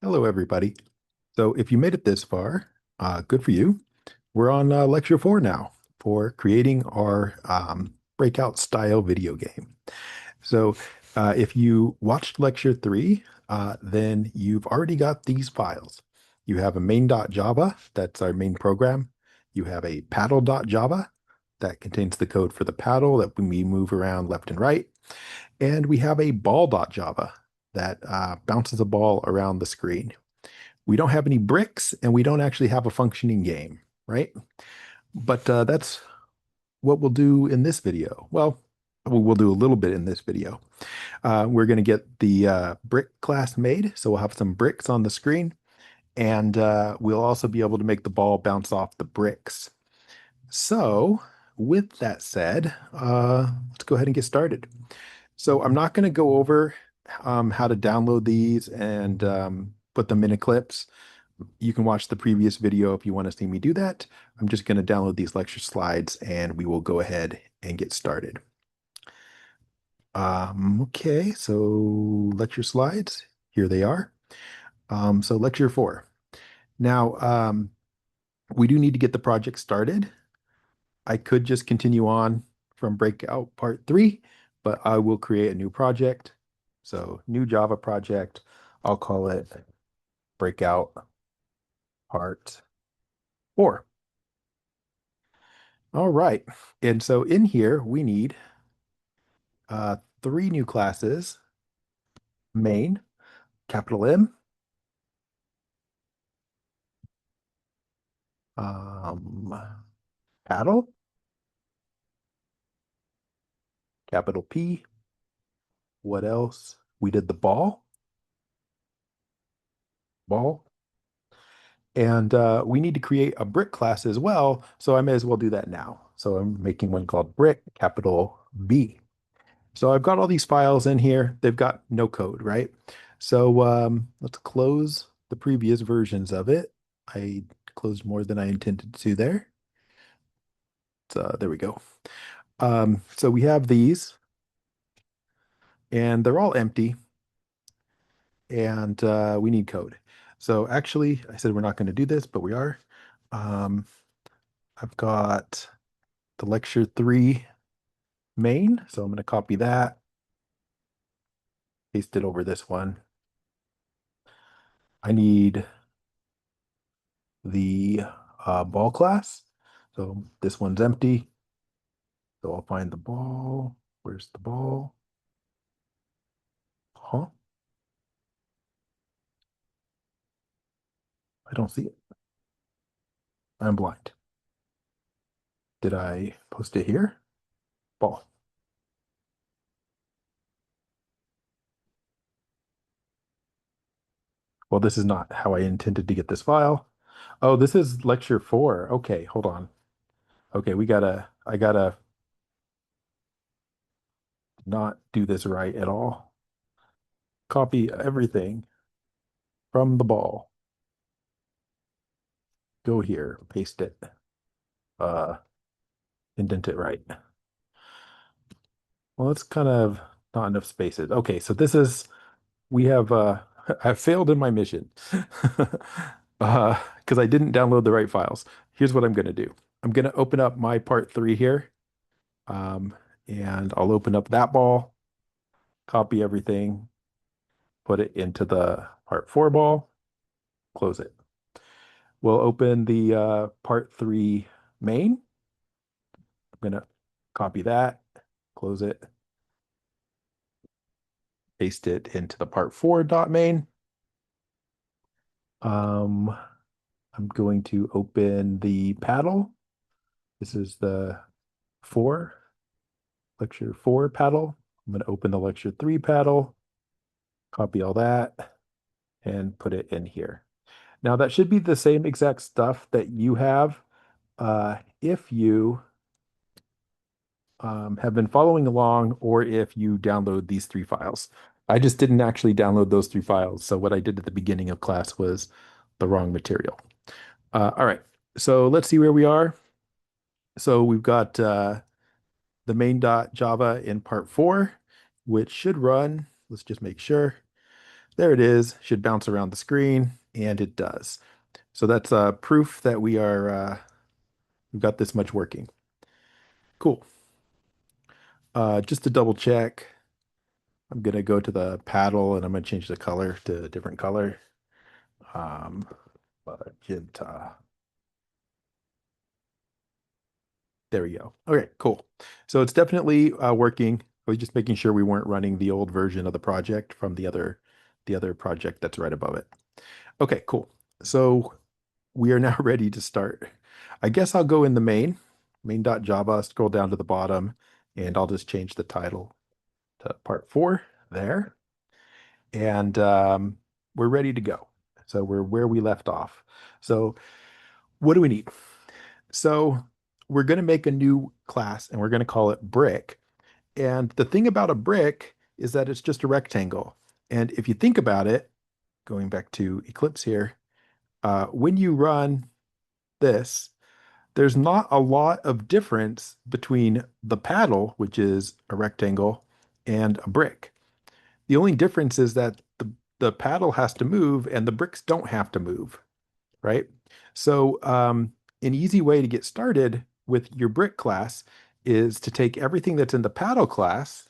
Hello, everybody. So if you made it this far, good for you. We're on lecture 4 now for creating our breakout style video game. So if you watched lecture 3, then you've already got these files. You have a main.java, that's our main program. You have a paddle.java that contains the code for the paddle that we move around left and right. And we have a ball.java that bounces a ball around the screen. We don't have any bricks and we don't actually have a functioning game, right? But that's what we'll do in this video. Well, we'll do a little bit in this video. We're going to get the brick class made. So we'll have some bricks on the screen and we'll also be able to make the ball bounce off the bricks. So with that said, let's go ahead and get started. So I'm not going to go over how to download these and put them in Eclipse. You can watch the previous video if you want to see me do that. I'm just going to download these lecture slides and we will go ahead and get started. Okay, so lecture slides, here they are. So lecture 4. Now, we do need to get the project started. I could just continue on from Breakout Part 3, but I will create a new project. So new Java project, I'll call it Breakout Part 4. All right. And so in here, we need 3 new classes, main, capital M, um, paddle, capital P. What else? We did the ball. And we need to create a brick class as well. So I may as well do that now. So I'm making one called brick, capital B. So I've got all these files in here. They've got no code, right? So let's close the previous versions of it. I closed more than I intended to there. So there we go. So we have these, and they're all empty, and we need code. So actually, I said we're not going to do this, but we are. Um, I've got the lecture 3 main, so I'm going to copy that, paste it over this one. I need the ball class. So this one's empty. So I'll find the ball. Where's the ball? Huh? I don't see it. I'm blind. Did I post it here? Ball. Well, this is not how I intended to get this file. Oh, this is lecture 4. Okay, hold on. Okay, I gotta not do this right at all. Copy everything from the ball. Go here, paste it, uh, indent it right. Well, it's kind of not enough spaces. Okay, so this is, we have, I've failed in my mission because I didn't download the right files. Here's what I'm going to do. I'm going to open up my part 3 here, um, and I'll open up that ball, copy everything, put it into the part 4 ball, close it. We'll open the part 3 main. I'm going to copy that, close it, paste it into the part 4 dot main. Um, I'm going to open the paddle. This is the 4, lecture 4 paddle. I'm going to open the lecture 3 paddle, copy all that, and put it in here. Now that should be the same exact stuff that you have if you have been following along or if you download these 3 files. I just didn't actually download those 3 files. So what I did at the beginning of class was the wrong material. All right, so let's see where we are. So we've got the main.java in part 4, which should run. Let's just make sure. There it is. Should bounce around the screen, and it does. So that's proof that we've got this much working. Cool. Just to double check, I'm gonna go to the paddle and I'm gonna change the color to a different color. Um, Magenta. There we go. Okay, cool. So it's definitely working. I was just making sure we weren't running the old version of the project from the other project that's right above it. Okay, cool. So we are now ready to start. I guess I'll go in the main.java, scroll down to the bottom, and I'll just change the title to part 4 there. And we're ready to go. So we're where we left off. So what do we need? So we're going to make a new class and we're going to call it brick. And the thing about a brick is that it's just a rectangle. And if you think about it, going back to Eclipse here, when you run this, there's not a lot of difference between the paddle, which is a rectangle, and a brick. The only difference is that the paddle has to move and the bricks don't have to move, right? So an easy way to get started with your brick class is to take everything that's in the paddle class.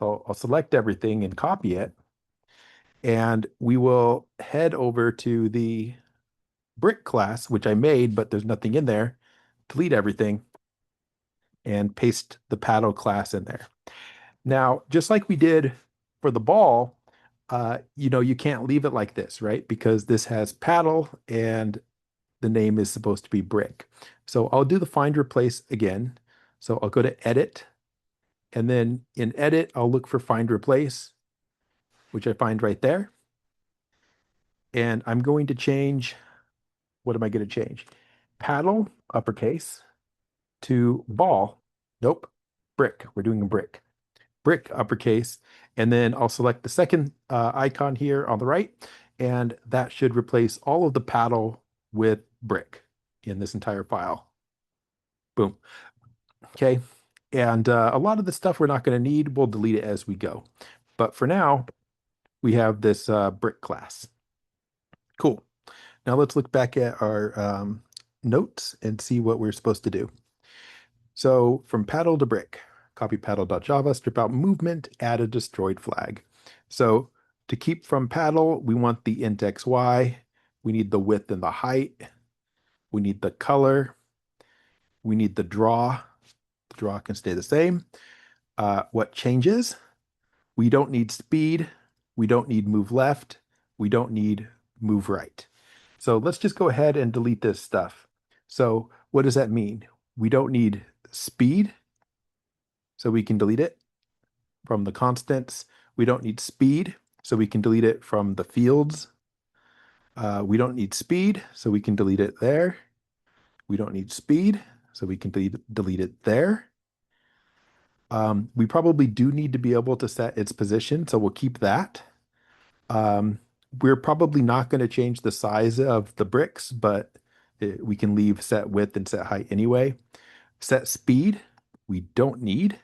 I'll select everything and copy it, and we will head over to the brick class, which I made, but there's nothing in there. Delete everything and paste the paddle class in there. Now, just like we did for the ball, you can't leave it like this, right? Because this has paddle and the name is supposed to be brick. So I'll do the find replace again. So I'll go to edit, and then in edit, I'll look for find replace, which I find right there. And I'm going to change, what am I going to change? Paddle, uppercase, to ball. Nope, brick. We're doing a brick. Brick, uppercase. And then I'll select the second icon here on the right, and that should replace all of the paddle with brick in this entire file. Boom. Okay. And a lot of the stuff we're not going to need, we'll delete it as we go. But for now, we have this brick class. Cool. Now let's look back at our notes and see what we're supposed to do. So from paddle to brick, copy paddle.java, strip out movement, add a destroyed flag. So to keep from paddle, we want the int xy, we need the width and the height, we need the color, we need the draw. The draw can stay the same. What changes? We don't need speed, we don't need move left, we don't need move right. So let's just go ahead and delete this stuff. So what does that mean? We don't need speed, so we can delete it from the constants. We don't need speed, so we can delete it from the fields. We don't need speed, so we can delete it there. We don't need speed, so we can delete it there. We probably do need to be able to set its position, so we'll keep that. We're probably not going to change the size of the bricks, but we can leave set width and set height anyway. Set speed, we don't need.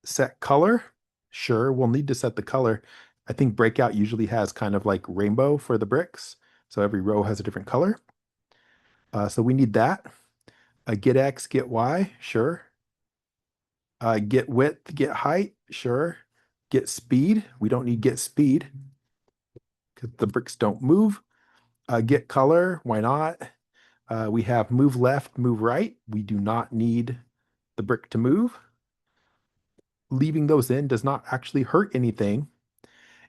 Set color, sure, we'll need to set the color. I think Breakout usually has kind of like rainbow for the bricks, so every row has a different color. So we need that. Get X, get Y, sure. Get width, get height, sure. Get speed, we don't need get speed because the bricks don't move. Get color, why not? We have move left, move right. We do not need the brick to move. Leaving those in does not actually hurt anything.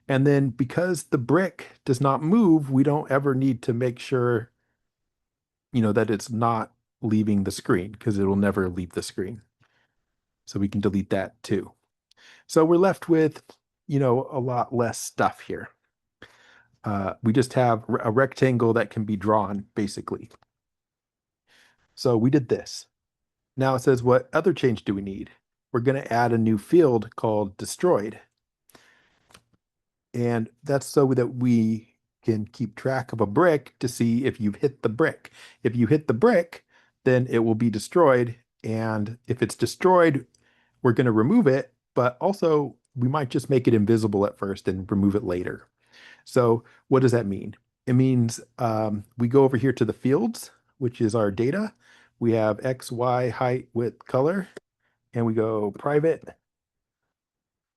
And then because the brick does not move, we don't ever need to make sure, that it's not leaving the screen because it'll never leave the screen. So we can delete that too. So we're left with, a lot less stuff here. We just have a rectangle that can be drawn, basically. So we did this. Now it says, what other change do we need? We're going to add a new field called destroyed. And that's so that we can keep track of a brick to see if you've hit the brick. If you hit the brick, then it will be destroyed. And if it's destroyed, we're going to remove it. But also, we might just make it invisible at first and remove it later. So what does that mean? It means we go over here to the fields, which is our data. We have X, Y, height, width, color, and we go private,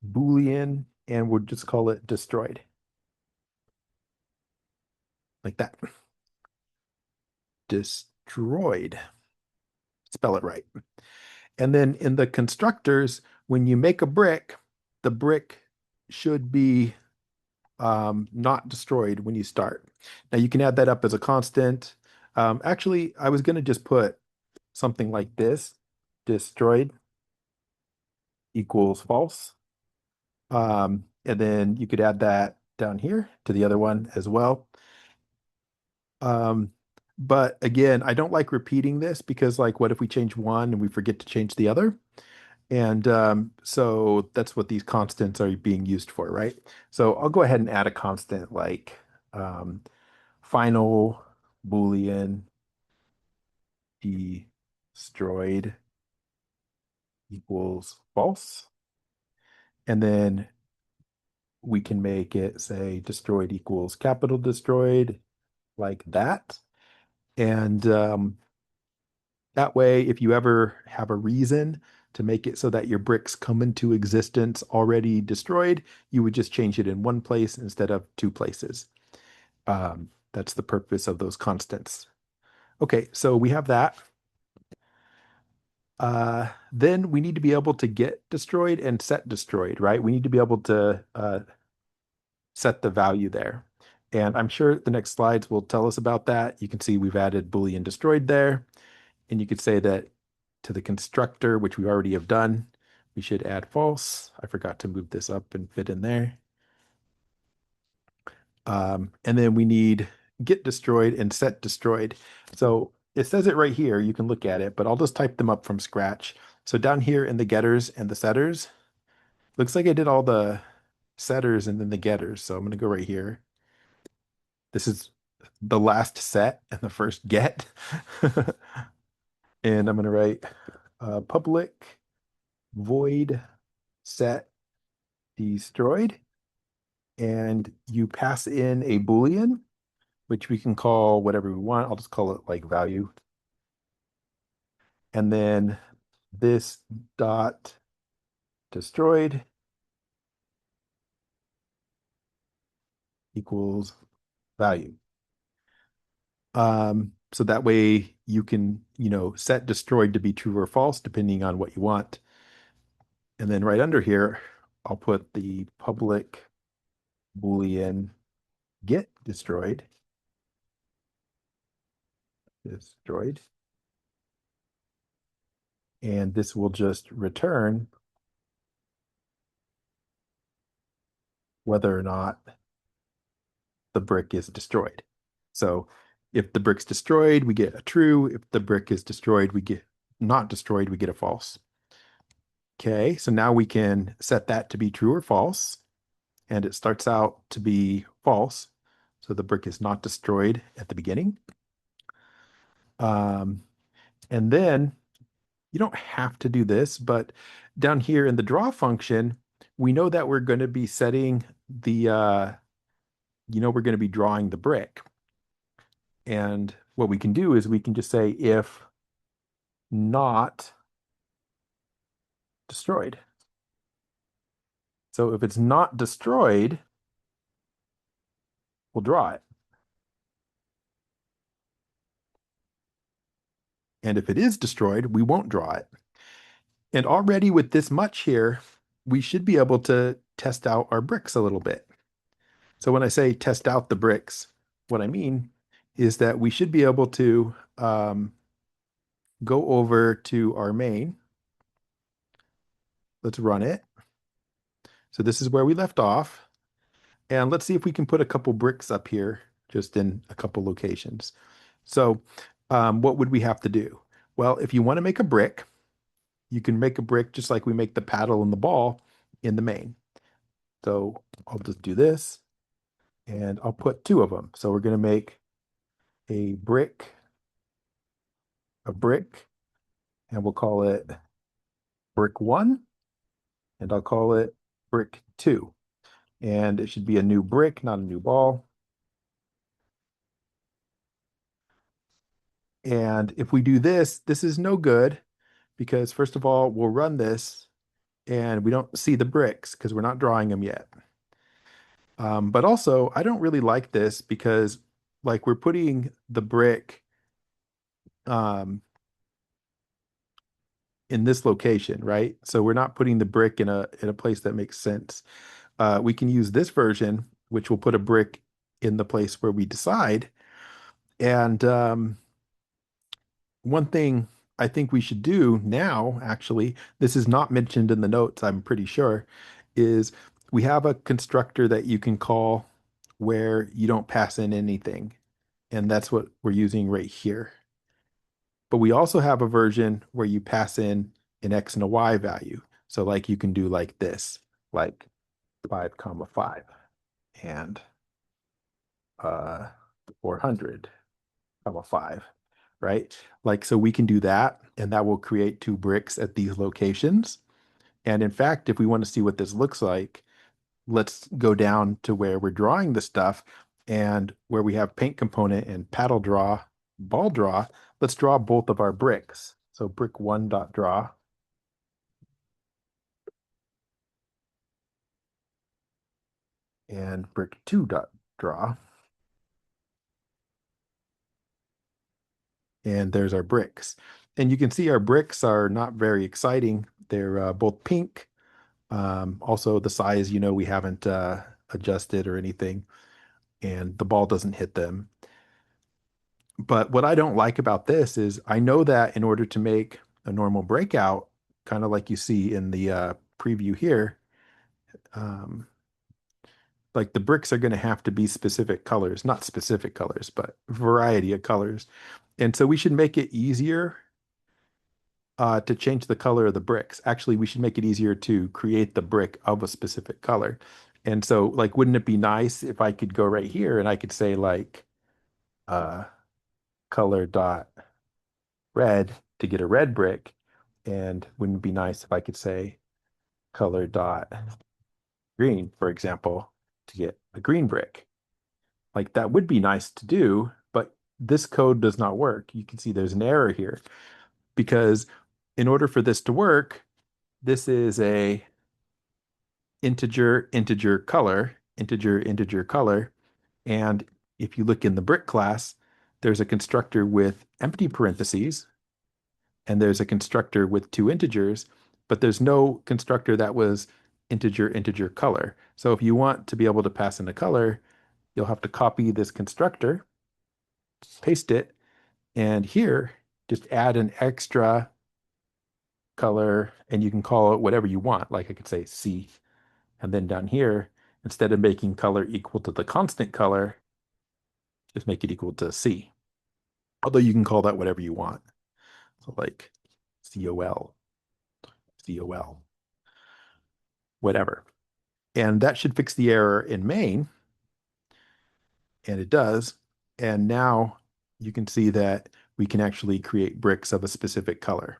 Boolean, and we'll just call it destroyed, like that. Destroyed. Spell it right. And then in the constructors, when you make a brick, the brick should be not destroyed when you start. Now you can add that up as a constant. Actually, I was going to just put something like this, destroyed equals false. And then you could add that down here to the other one as well. Um, but again, I don't like repeating this because like what if we change one and we forget to change the other? And so that's what these constants are being used for, right? So I'll go ahead and add a constant like um, final Boolean destroyed equals false. And then we can make it say destroyed equals capital destroyed like that. And that way, if you ever have a reason to make it so that your bricks come into existence already destroyed, you would just change it in one place instead of two places. That's the purpose of those constants. Okay, so we have that. Then we need to be able to get destroyed and set destroyed, right? We need to be able to set the value there. And I'm sure the next slides will tell us about that. You can see we've added Boolean destroyed there. And you could say that to the constructor, which we already have done, we should add false. I forgot to move this up and fit in there. And then we need get destroyed and set destroyed. So it says it right here. You can look at it, but I'll just type them up from scratch. So down here in the getters and the setters, looks like I did all the setters and then the getters. So I'm going to go right here. This is the last set and the first get. And I'm going to write public void set destroyed. And you pass in a Boolean, which we can call whatever we want. I'll just call it like value. And then this dot destroyed equals value. So that way you can, set destroyed to be true or false, depending on what you want. And then right under here, I'll put the public Boolean get destroyed. Destroyed. And this will just return whether or not the brick is destroyed. So if the brick's destroyed, we get a true. If the brick is destroyed, we get not destroyed, we get a false. Okay, so now we can set that to be true or false. And it starts out to be false. So the brick is not destroyed at the beginning. And then you don't have to do this, but down here in the draw function, we know that we're going to be setting the, we're going to be drawing the brick. And what we can do is we can just say if not destroyed. So if it's not destroyed, we'll draw it. And if it is destroyed, we won't draw it. And already with this much here, we should be able to test out our bricks a little bit. So when I say test out the bricks, what I mean is that we should be able to go over to our main. Let's run it. So this is where we left off. And let's see if we can put a couple bricks up here, just in a couple locations. So what would we have to do? Well, if you want to make a brick, you can make a brick just like we make the paddle and the ball in the main. So I'll just do this and I'll put two of them. So we're going to make a brick, and we'll call it brick one, and I'll call it brick two. And it should be a new brick, not a new ball. And if we do this, this is no good because first of all, we'll run this and we don't see the bricks because we're not drawing them yet. But also, I don't really like this because like we're putting the brick um, in this location, right? So we're not putting the brick in a place that makes sense. We can use this version, which will put a brick in the place where we decide. And one thing I think we should do now, actually, this is not mentioned in the notes, I'm pretty sure, is we have a constructor that you can call where you don't pass in anything. And that's what we're using right here. But we also have a version where you pass in an X and a Y value. So like you can do like this, like 5 comma 5 and uh 400 comma 5, right? Like so we can do that and that will create two bricks at these locations. And in fact, if we want to see what this looks like, let's go down to where we're drawing the stuff and where we have paint component and paddle draw, ball draw, let's draw both of our bricks. So brick one dot draw and brick two dot draw. And there's our bricks. And you can see our bricks are not very exciting. They're both pink. Also, the size, we haven't adjusted or anything, and the ball doesn't hit them. But what I don't like about this is I know that in order to make a normal breakout, kind of like you see in the preview here, um, like the bricks are going to have to be specific colors, not specific colors, but variety of colors. And so we should make it easier to change the color of the bricks. Actually, we should make it easier to create the brick of a specific color. And so, like, wouldn't it be nice if I could go right here and I could say like uh, color dot red to get a red brick? And wouldn't it be nice if I could say color dot green, for example, to get a green brick? Like that would be nice to do, but this code does not work. You can see there's an error here because in order for this to work, this is a integer, integer color, integer, integer color. And if you look in the brick class, there's a constructor with empty parentheses, and there's a constructor with two integers, but there's no constructor that was integer, integer color. So if you want to be able to pass in a color, you'll have to copy this constructor, paste it, and here, just add an extra color, and you can call it whatever you want. Like I could say C. And then down here, instead of making color equal to the constant color, just make it equal to C. Although you can call that whatever you want. So like COL, COL, whatever. And that should fix the error in main. And it does. And now you can see that we can actually create bricks of a specific color.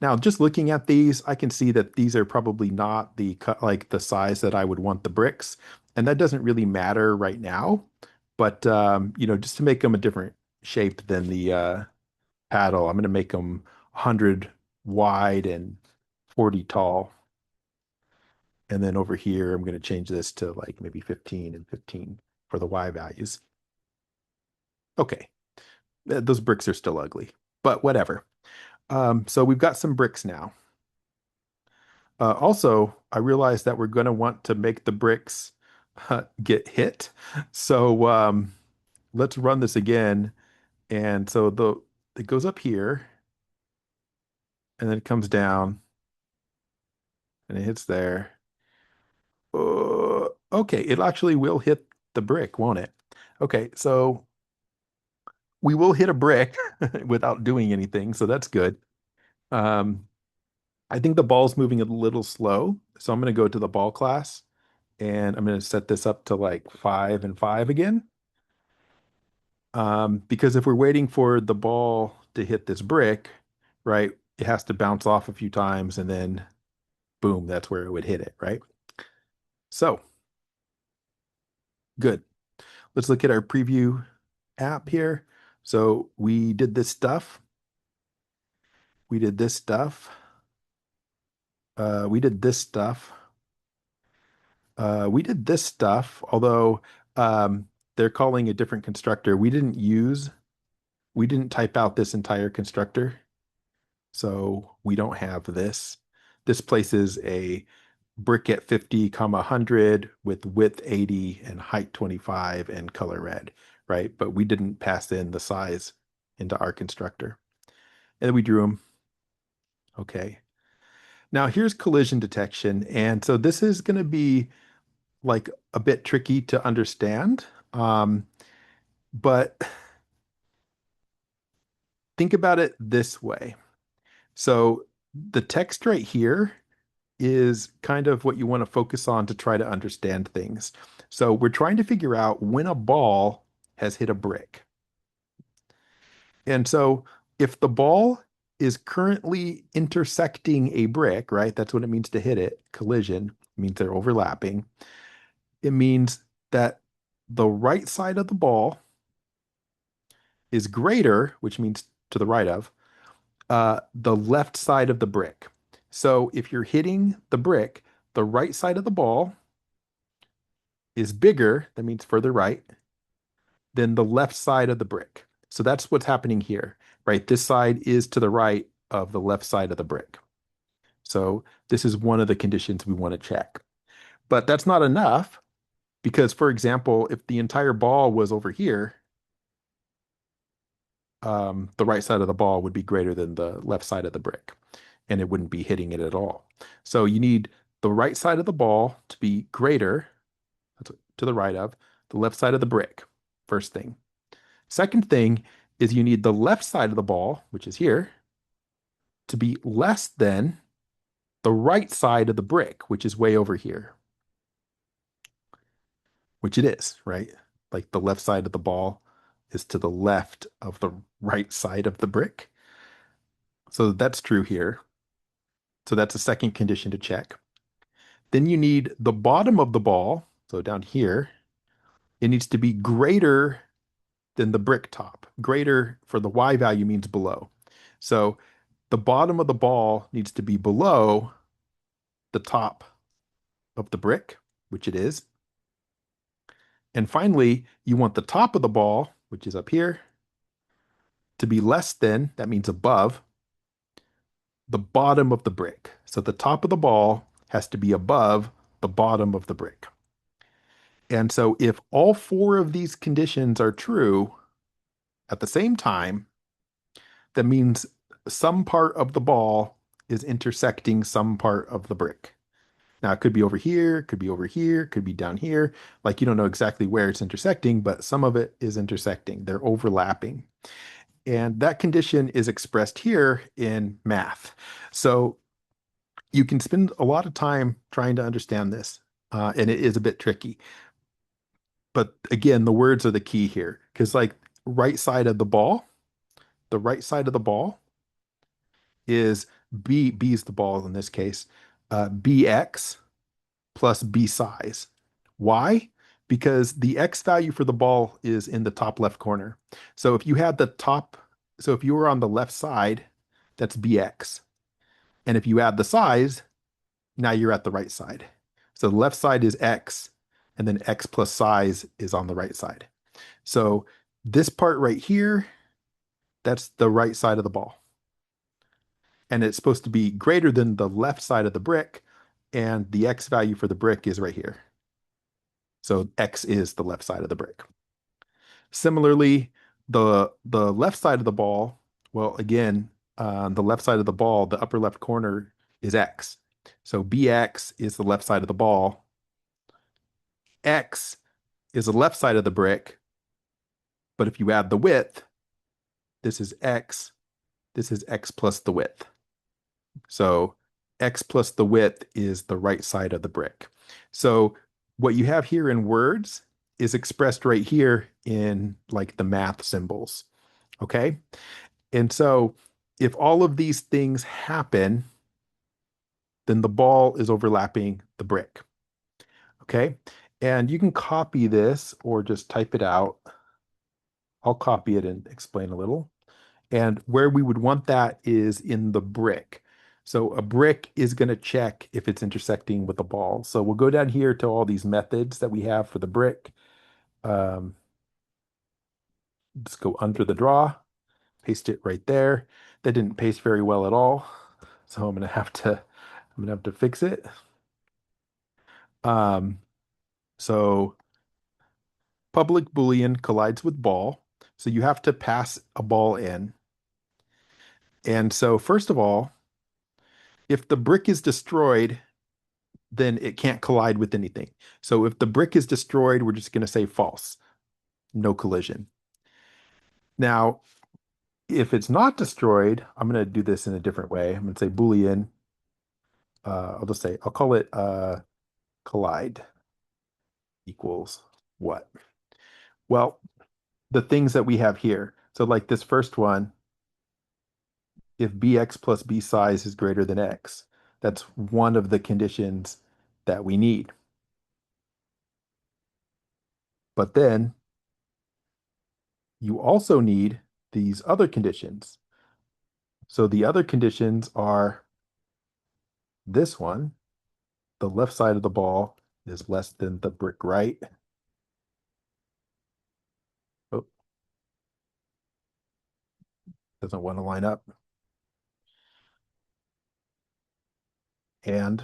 Now, just looking at these, I can see that these are probably not like the size that I would want the bricks, and that doesn't really matter right now. But just to make them a different shape than the paddle, I'm going to make them 100 wide and 40 tall. And then over here, I'm going to change this to like maybe 15 and 15 for the Y values. Okay, those bricks are still ugly, but whatever. So we've got some bricks now. Also, I realized that we're going to want to make the bricks get hit. So let's run this again. And so it goes up here and then it comes down and it hits there. Okay, it actually will hit the brick, won't it? Okay, so we will hit a brick without doing anything, so that's good. Um, I think the ball's moving a little slow, so I'm going to go to the ball class and I'm going to set this up to like 5 and 5 again. Because if we're waiting for the ball to hit this brick, right, it has to bounce off a few times and then boom, that's where it would hit it, right? So good. Let's look at our preview app here. So we did this stuff. We did this stuff. We did this stuff. We did this stuff, although they're calling a different constructor. We didn't type out this entire constructor, so we don't have this. This places a brick at 50, 100 with width 80 and height 25 and color red, right? But we didn't pass in the size into our constructor. And then we drew them. Okay. Now here's collision detection. And so this is going to be like a bit tricky to understand. But think about it this way. So the text right here is kind of what you want to focus on to try to understand things. So we're trying to figure out when a ball has hit a brick. And so if the ball is currently intersecting a brick, right? That's what it means to hit it. Collision means they're overlapping. It means that the right side of the ball is greater, which means to the right of, the left side of the brick. So if you're hitting the brick, the right side of the ball is bigger, that means further right, than the left side of the brick. So that's what's happening here, right? This side is to the right of the left side of the brick. So this is one of the conditions we want to check. But that's not enough because, for example, if the entire ball was over here, the right side of the ball would be greater than the left side of the brick, and it wouldn't be hitting it at all. So you need the right side of the ball to be greater, to the right of, the left side of the brick, first thing. Second thing is you need the left side of the ball, which is here, to be less than the right side of the brick, which is way over here, which it is, right? Like the left side of the ball is to the left of the right side of the brick. So that's true here. So that's a second condition to check. Then you need the bottom of the ball, so down here, it needs to be greater than the brick top. Greater for the Y value means below. So the bottom of the ball needs to be below the top of the brick, which it is. And finally, you want the top of the ball, which is up here, to be less than, that means above, the bottom of the brick. So the top of the ball has to be above the bottom of the brick. And so if all four of these conditions are true at the same time, that means some part of the ball is intersecting some part of the brick. Now, it could be over here, could be over here, could be down here. Like you don't know exactly where it's intersecting, but some of it is intersecting. They're overlapping. And that condition is expressed here in math. So you can spend a lot of time trying to understand this, and it is a bit tricky. But again, the words are the key here because, like, right side of the ball, the right side of the ball is B is the ball in this case, BX plus B size. Why? Because the X value for the ball is in the top left corner. So if you had the top, so if you were on the left side, that's BX. And if you add the size, now you're at the right side. So the left side is X, and then X plus size is on the right side. So this part right here, that's the right side of the ball. And it's supposed to be greater than the left side of the brick, and the X value for the brick is right here. So X is the left side of the brick. Similarly, the left side of the ball, well, again, the left side of the ball, the upper left corner is X. So BX is the left side of the ball. X is the left side of the brick. But if you add the width, this is X plus the width. So X plus the width is the right side of the brick. So what you have here in words is expressed right here in like the math symbols. Okay. And so if all of these things happen, then the ball is overlapping the brick. Okay. And you can copy this or just type it out. I'll copy it and explain a little. And where we would want that is in the brick. So a brick is going to check if it's intersecting with the ball. So we'll go down here to all these methods that we have for the brick. Um, just go under the draw, paste it right there. That didn't paste very well at all. So I'm gonna have to fix it. Um, so public Boolean collides with ball. So you have to pass a ball in. And so first of all, if the brick is destroyed, then it can't collide with anything. So if the brick is destroyed, we're just going to say false, no collision. Now, if it's not destroyed, I'm going to do this in a different way. I'm going to say Boolean. I'll call it collide equals what? Well, the things that we have here. So like this first one, if bx plus b size is greater than x, that's one of the conditions that we need. But then you also need these other conditions. So the other conditions are this one, the left side of the ball is less than the brick right. Oh, doesn't want to line up. And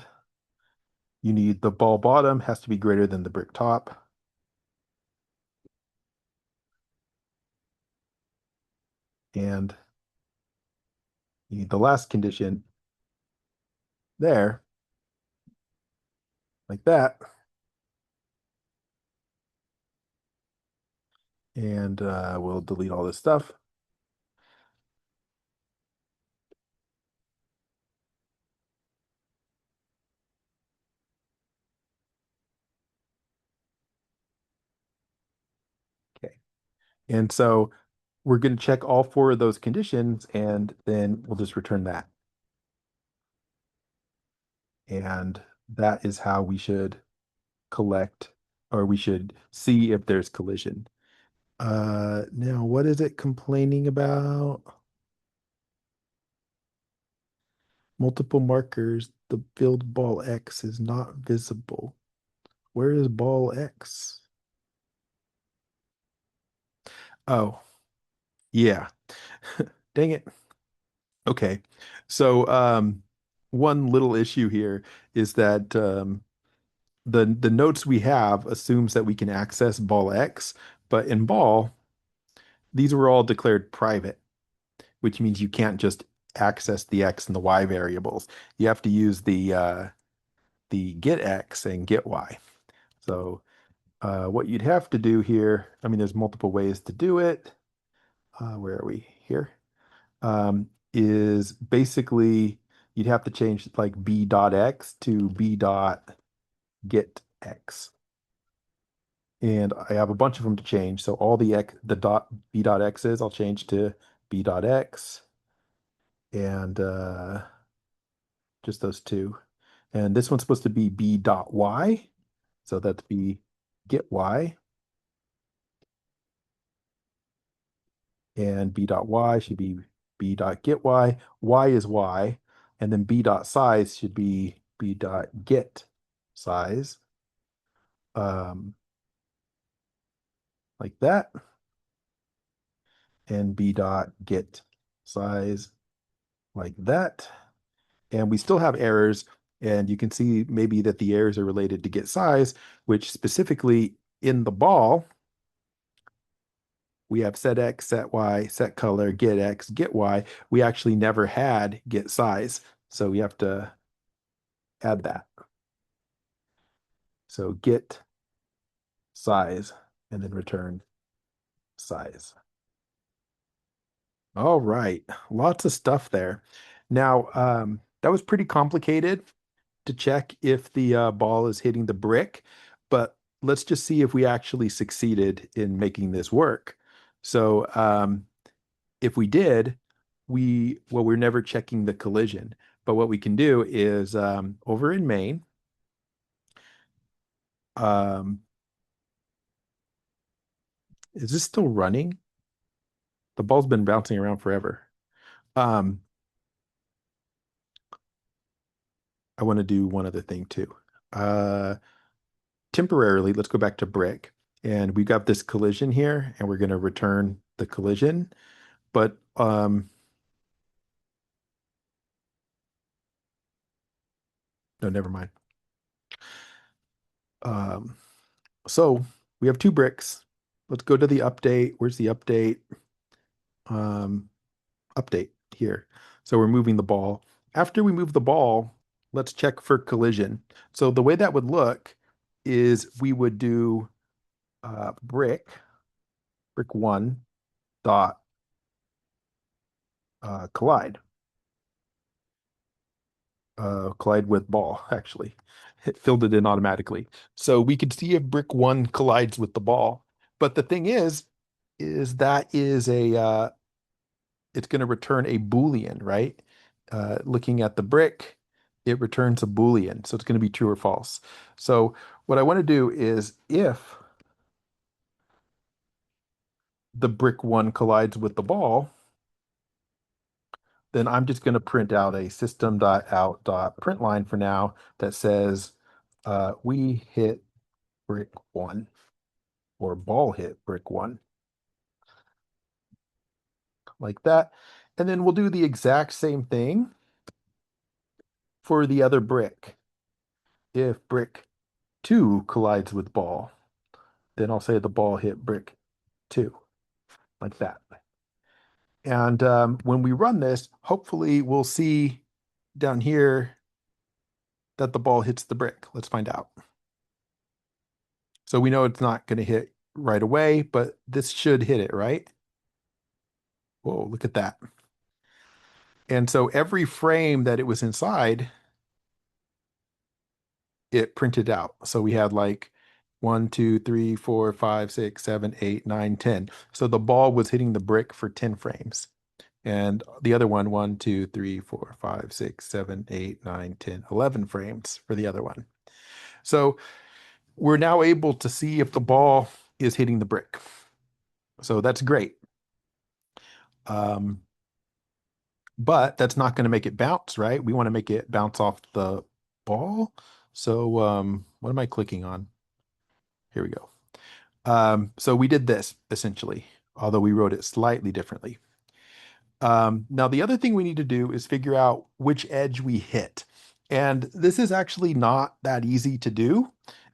you need the ball bottom has to be greater than the brick top. And you need the last condition there, like that. And we'll delete all this stuff. Okay. And so we're going to check all four of those conditions, and then we'll just return that. And that is how we should collect, or we should see if there's collision. Now what is it complaining about? Multiple markers. The field ball X is not visible. Where is ball X? Oh, yeah. Dang it. Okay. So, one little issue here is that the notes we have assumes that we can access ball X, but in ball, these were all declared private, which means you can't just access the X and the Y variables. You have to use the get X and get Y. So what you'd have to do here, I mean, there's multiple ways to do it. Where are we here? Is basically you'd have to change like b dot x to b dot get x. And I have a bunch of them to change. So all the dot b dot x's, I'll change to b dot x and just those two. And this one's supposed to be b dot y. So that's b get y. And b dot y should be b dot get y. Y is y. And then b dot size should be b dot get size. Um, like that. And b dot get size like that. And we still have errors. And you can see maybe that the errors are related to get size, which specifically in the ball, we have set X, set Y, set color, get X, get Y. We actually never had get size. So we have to add that. So get size and then return size. All right. Lots of stuff there. Now, that was pretty complicated to check if the ball is hitting the brick, but let's just see if we actually succeeded in making this work. So, if we did, we're never checking the collision. But what we can do is over in main, Um, is this still running? The ball's been bouncing around forever. Um, I want to do one other thing too. Uh, Temporarily, let's go back to brick. And we got this collision here, and we're going to return the collision. But no, never mind. Um, so we have two bricks. Let's go to the update. Where's the update? Um, Update here. So we're moving the ball. After we move the ball, let's check for collision. So the way that would look is we would do brick one dot collide, collide with ball, actually. It filled it in automatically. So we could see if brick one collides with the ball. But the thing is that is it's going to return a Boolean, right? Looking at the brick, it returns a Boolean. So it's going to be true or false. So what I want to do is if the brick one collides with the ball, then I'm just going to print out a system.out.println for now that says we hit brick one or ball hit brick one like that. And then we'll do the exact same thing for the other brick. If brick two collides with ball, then I'll say the ball hit brick two like that. And when we run this, hopefully we'll see down here that the ball hits the brick. Let's find out. So we know it's not going to hit right away, but this should hit it, right? Whoa, look at that. And so every frame that it was inside, it printed out. So we had like 1, 2, 3, 4, 5, 6, 7, 8, 9, 10. So the ball was hitting the brick for 10 frames. And the other one, 1, 2, 3, 4, 5, 6, 7, 8, 9, 10, 11 frames for the other one. So we're now able to see if the ball is hitting the brick. So that's great. Um, but that's not going to make it bounce, right? We want to make it bounce off the ball. So what am I clicking on? Here we go. So we did this essentially, although we wrote it slightly differently. Now, the other thing we need to do is figure out which edge we hit. And this is actually not that easy to do.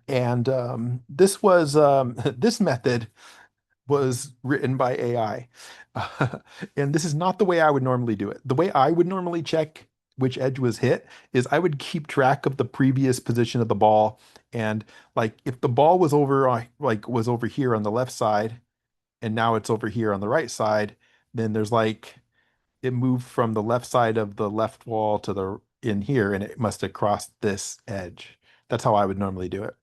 And this method was written by AI. And this is not the way I would normally do it. The way I would normally check which edge was hit is I would keep track of the previous position of the ball. And like if the ball was was over here on the left side and now it's over here on the right side, then there's like it moved from the left side of the left wall to the in here and it must have crossed this edge. That's how I would normally do it.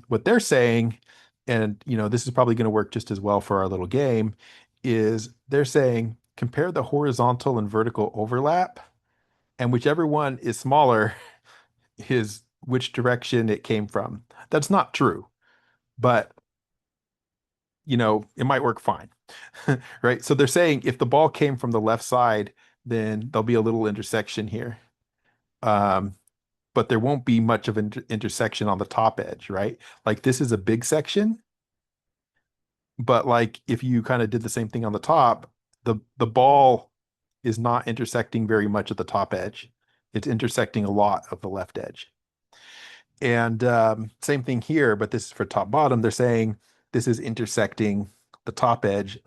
What they're saying, and this is probably going to work just as well for our little game, is they're saying compare the horizontal and vertical overlap, and whichever one is smaller is which direction it came from. That's not true, but it might work fine. Right? So they're saying if the ball came from the left side, then there'll be a little intersection here. Um, but there won't be much of an intersection on the top edge, right? Like this is a big section, but like if you kind of did the same thing on the top, the ball is not intersecting very much at the top edge. It's intersecting a lot of the left edge. And same thing here, but this is for top bottom. They're saying this is intersecting the top edge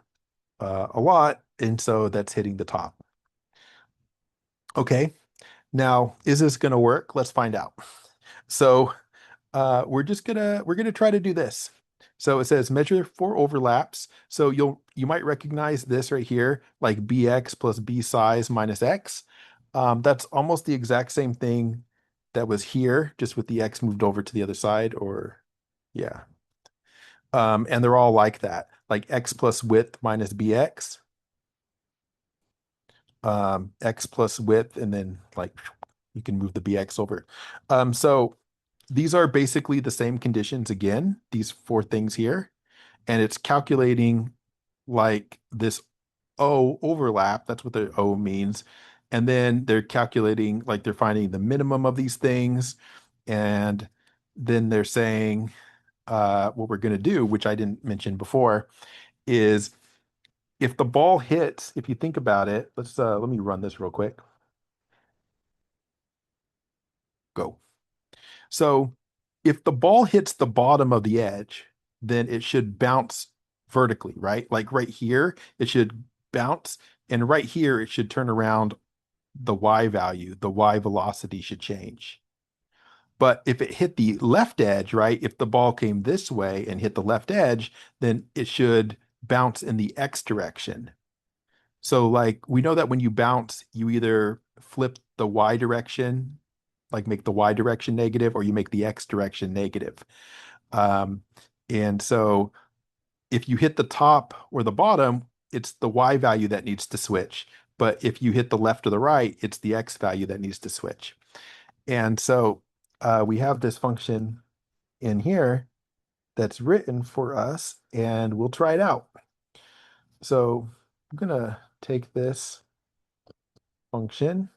a lot, and so that's hitting the top. Okay, now is this going to work? Let's find out. So we're gonna try to do this. So it says measure for overlaps. So you might recognize this right here, like bx plus b size minus x. That's almost the exact same thing that was here, just with the x moved over to the other side, or yeah. And they're all like that, like x plus width minus bx, x plus width, and then like you can move the bx over. So these are basically the same conditions again, these four things here, and it's calculating like this O overlap. That's what the O means. And then they're calculating, like they're finding the minimum of these things. And then they're saying, what we're going to do, which I didn't mention before, is if the ball hits, if you think about it, let me run this real quick. Go. So if the ball hits the bottom of the edge, then it should bounce vertically, right? Like right here, it should bounce, and right here, it should turn around the y value, the y velocity should change. But if it hit the left edge, right, if the ball came this way and hit the left edge, then it should bounce in the x direction. So, like, we know that when you bounce, you either flip the y direction, like make the y direction negative, or you make the x direction negative. Um, and so, if you hit the top or the bottom, it's the y value that needs to switch. But if you hit the left or the right, it's the x value that needs to switch. And so we have this function in here that's written for us, and we'll try it out. So I'm going to take this function.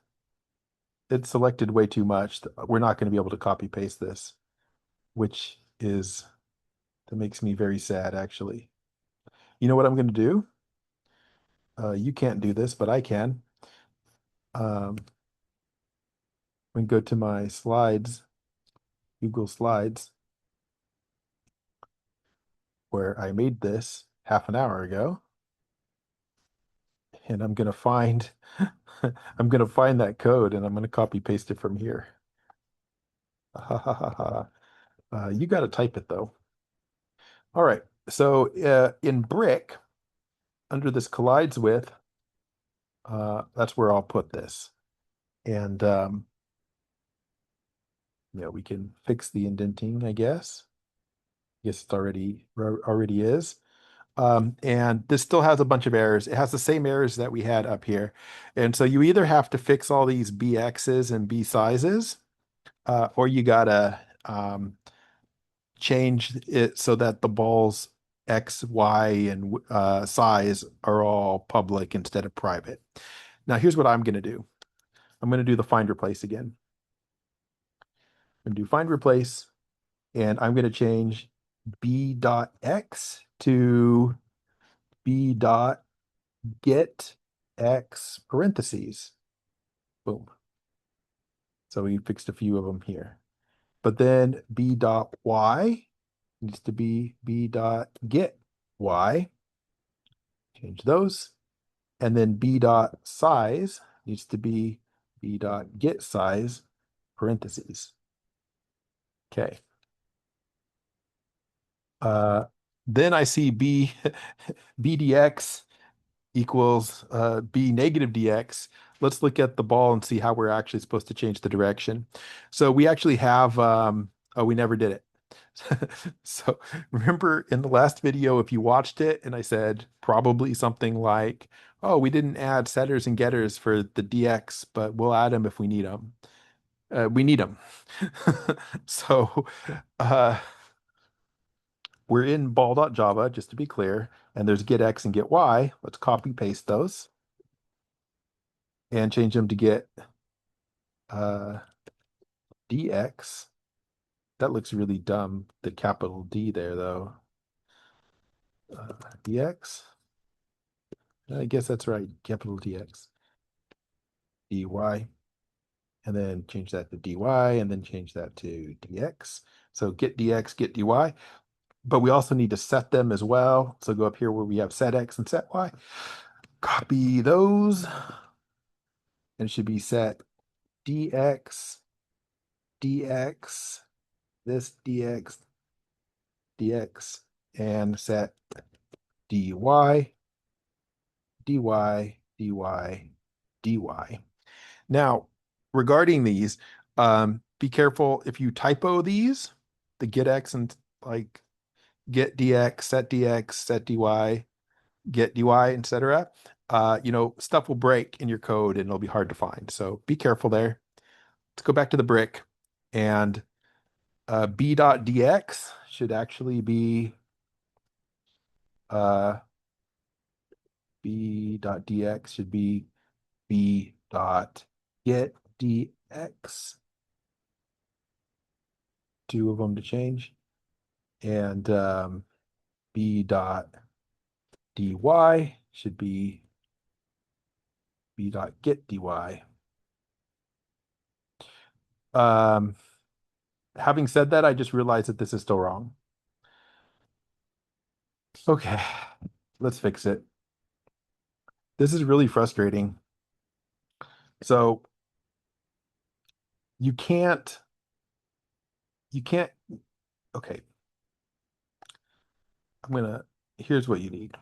It's selected way too much. We're not going to be able to copy paste this, which is, that makes me very sad, actually. You know what I'm going to do? You can't do this, but I can. I'm going to go to my slides, Google Slides, where I made this half an hour ago. And I'm going to find I'm going to find that code and I'm going to copy paste it from here. You got to type it though. All right. So in brick, under this collides with, that's where I'll put this. And we can fix the indenting, I guess. Yes, it already is. And this still has a bunch of errors. It has the same errors that we had up here. And so you either have to fix all these BXs and B sizes, or you gotta change it so that the balls X, Y, and size are all public instead of private. Now, here's what I'm going to do. I'm going to do the find replace again. I'm going to do find replace, and I'm going to change B dot X to B dot get X parentheses. Boom. So we fixed a few of them here. But then B dot Y needs to be B dot get Y. Change those. And then B dot size needs to be B dot get size parentheses. Okay. Uh, then I see B dx equals B negative dx. Let's look at the ball and see how we're actually supposed to change the direction. So we actually have, oh, we never did it. So remember in the last video, if you watched it and I said probably something like, oh, we didn't add setters and getters for the DX, but we'll add them if we need them. We need them. So uh, we're in ball.java, just to be clear, and there's get X and get Y. Let's copy paste those and change them to get uh, DX. That looks really dumb, the capital D there, though. DX. I guess that's right, capital DX. DY. And then change that to DY, and then change that to DX. So get DX, get DY. But we also need to set them as well. So go up here where we have set X and set Y. Copy those. And it should be set DX, DX, this DX, DX, and set DY, DY, DY, DY. Now, regarding these, be careful if you typo these, the get X and like get DX, set DY, get DY, etc. Stuff will break in your code and it'll be hard to find. So be careful there. Let's go back to the brick and B dot dx should actually be uh, B dot dx should be B dot get dx. Two of them to change. And B dot dy should be B dot get dy. Um, Having said that, I just realized that this is still wrong. Okay, let's fix it. This is really frustrating. So you can't, you can't, okay, here's what you need.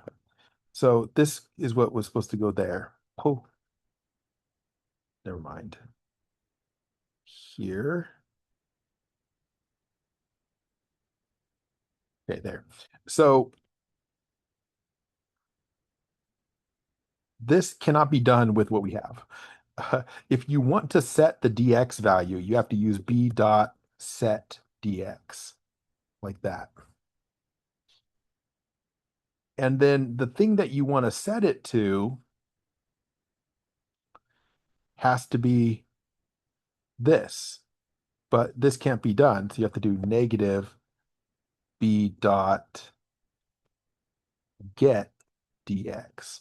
So this is what was supposed to go there. Oh, never mind. Here. Okay, there. So this cannot be done with what we have. If you want to set the dx value, you have to use b dot set dx like that. And then the thing that you want to set it to has to be this, but this can't be done. So you have to do negative b dot get dx.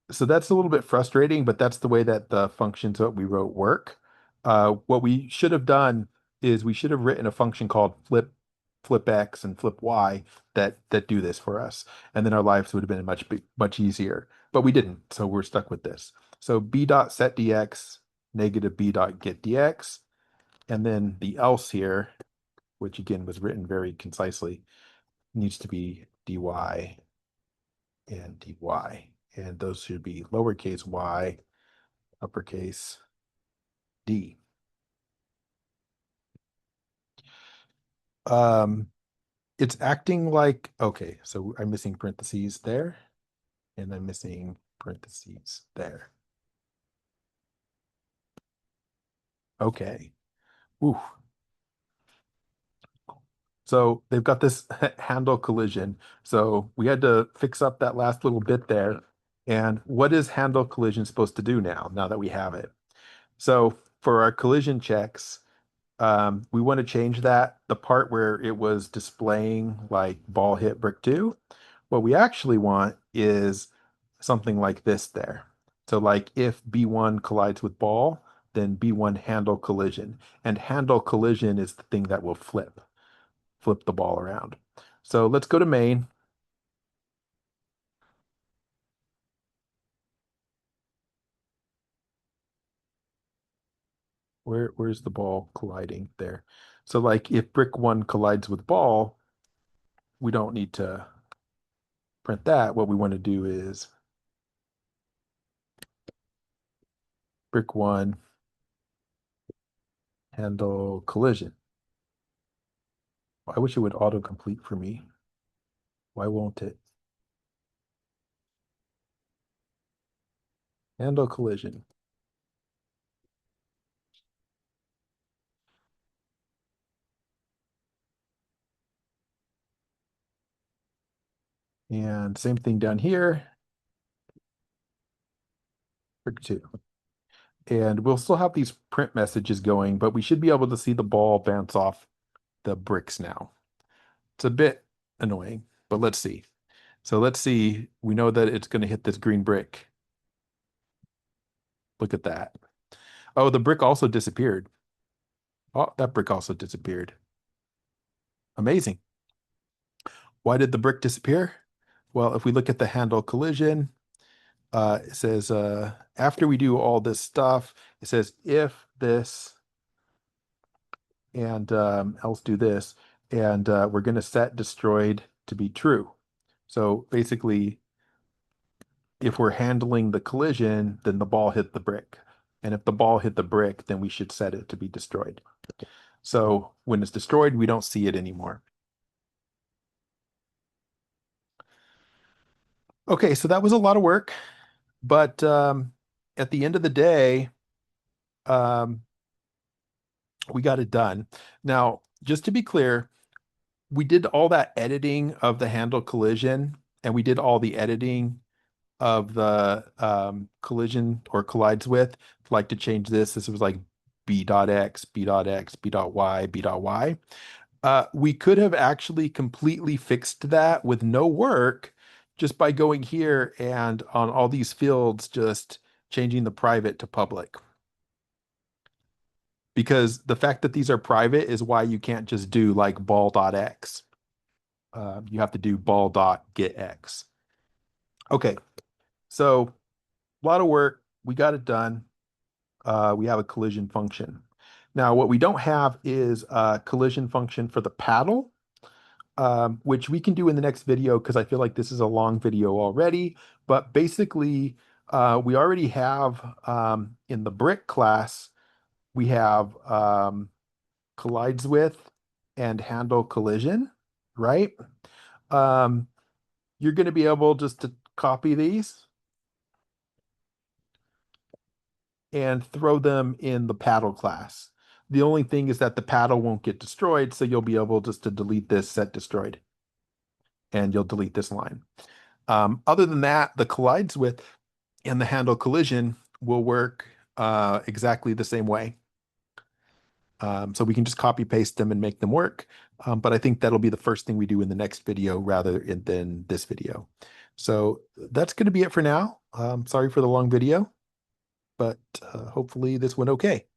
So that's a little bit frustrating, but that's the way that the functions that we wrote work. What we should have done is we should have written a function called flip x and flip y that do this for us, and then our lives would have been much easier. But we didn't, so we're stuck with this. So b dot set dx negative b dot get dx, and then the else here, which again was written very concisely, needs to be dy and dy. And those should be lowercase y, uppercase d. Um, it's acting like, okay, so I'm missing parentheses there, and I'm missing parentheses there. Okay. Ooh. So they've got this handle collision. So we had to fix up that last little bit there. And what is handle collision supposed to do now that we have it? So for our collision checks, we want to change that, the part where it was displaying like ball hit brick two. What we actually want is something like this there. So like if B1 collides with ball, then B1 handle collision. And handle collision is the thing that will flip the ball around. So let's go to main. Where's the ball colliding there? So like if brick one collides with ball, we don't need to print that. What we want to do is brick one handle collision. I wish it would autocomplete for me. Why won't it? Handle collision. And same thing down here, brick two. And we'll still have these print messages going, but we should be able to see the ball bounce off the bricks now. It's a bit annoying, but let's see. So let's see. We know that it's going to hit this green brick. Look at that. Oh, the brick also disappeared. Oh, that brick also disappeared. Amazing. Why did the brick disappear? Well, if we look at the handle collision, it says after we do all this stuff, it says if this and else do this, and we're going to set destroyed to be true. So basically, if we're handling the collision, then the ball hit the brick. And if the ball hit the brick, then we should set it to be destroyed. So when it's destroyed, we don't see it anymore. Okay, so that was a lot of work, but at the end of the day, um, we got it done. Now, just to be clear, we did all that editing of the handle collision, and we did all the editing of the collision or collides with. Like to change this, this was like b dot x, b dot x, b dot y, b dot y. We could have actually completely fixed that with no work just by going here and on all these fields, just changing the private to public. Because the fact that these are private is why you can't just do like ball.x. You have to do ball.getX. Okay, so a lot of work. We got it done. We have a collision function. Now, what we don't have is a collision function for the paddle, which we can do in the next video because I feel like this is a long video already. But basically, we already have in the brick class, we have collides with and handle collision, right? Um, you're going to be able just to copy these and throw them in the paddle class. The only thing is that the paddle won't get destroyed, so you'll be able just to delete this set destroyed, and you'll delete this line. Other than that, the collides with and the handle collision will work exactly the same way. So we can just copy paste them and make them work. But I think that'll be the first thing we do in the next video rather than this video. So that's going to be it for now. Sorry for the long video, but hopefully this went okay.